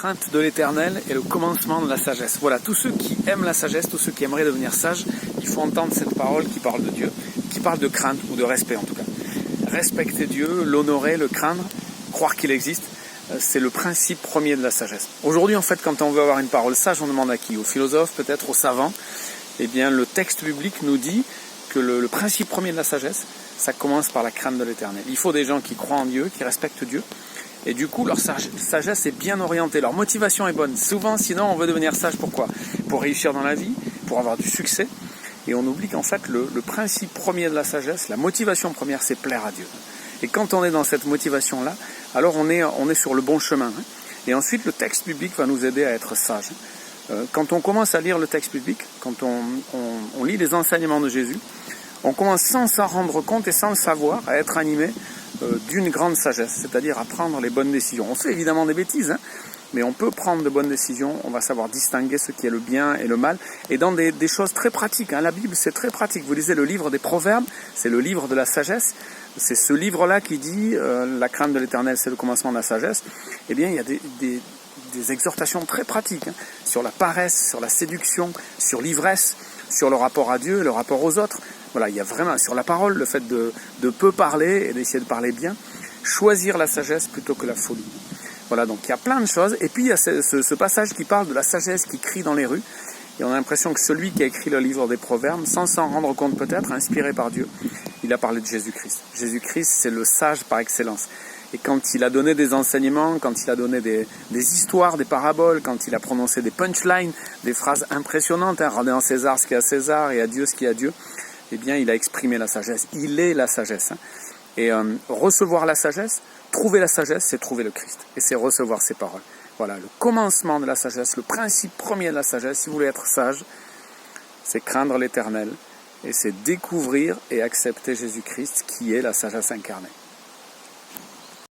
crainte de l'Éternel est le commencement de la sagesse. Voilà, tous ceux qui aiment la sagesse, tous ceux qui aimeraient devenir sages, il faut entendre cette parole qui parle de Dieu, qui parle de crainte ou de respect en tout cas. Respecter Dieu, l'honorer, le craindre, croire qu'il existe, c'est le principe premier de la sagesse. Aujourd'hui, en fait, quand on veut avoir une parole sage, on demande à qui? Aux philosophes, peut-être aux savants. Eh bien, le texte biblique nous dit que le principe premier de la sagesse, ça commence par la crainte de l'Éternel. Il faut des gens qui croient en Dieu, qui respectent Dieu. Et du coup, leur sagesse est bien orientée, leur motivation est bonne. Souvent, sinon, on veut devenir sage, pourquoi? Pour réussir dans la vie, pour avoir du succès. Et on oublie qu'en fait, le principe premier de la sagesse, la motivation première, c'est plaire à Dieu. Et quand on est dans cette motivation-là, alors on est sur le bon chemin. Et ensuite, le texte biblique va nous aider à être sages. Quand on commence à lire le texte biblique, quand on lit les enseignements de Jésus, on commence sans s'en rendre compte et sans le savoir à être animé d'une grande sagesse, c'est-à-dire à prendre les bonnes décisions. On fait évidemment des bêtises, mais on peut prendre de bonnes décisions, on va savoir distinguer ce qui est le bien et le mal, et dans des choses très pratiques. La Bible, c'est très pratique. Vous lisez le livre des Proverbes, c'est le livre de la sagesse, c'est ce livre-là qui dit la crainte de l'Éternel, c'est le commencement de la sagesse. Eh bien, il y a des exhortations très pratiques sur la paresse, sur la séduction, sur l'ivresse, sur le rapport à Dieu, le rapport aux autres. Voilà, il y a vraiment sur la parole, le fait de peu parler et d'essayer de parler bien, choisir la sagesse plutôt que la folie. Voilà, donc il y a plein de choses. Et puis il y a ce passage qui parle de la sagesse qui crie dans les rues. Et on a l'impression que celui qui a écrit le livre des Proverbes, sans s'en rendre compte peut-être, inspiré par Dieu, il a parlé de Jésus-Christ. Jésus-Christ, c'est le sage par excellence. Et quand il a donné des enseignements, quand il a donné des histoires, des paraboles, quand il a prononcé des punchlines, des phrases impressionnantes, rendez à César ce qui est à César et à Dieu ce qui est à Dieu, eh bien, il a exprimé la sagesse. Il est la sagesse. Et recevoir la sagesse, trouver la sagesse, c'est trouver le Christ. Et c'est recevoir ses paroles. Voilà, le commencement de la sagesse, le principe premier de la sagesse, si vous voulez être sage, c'est craindre l'Éternel. Et c'est découvrir et accepter Jésus-Christ qui est la sagesse incarnée.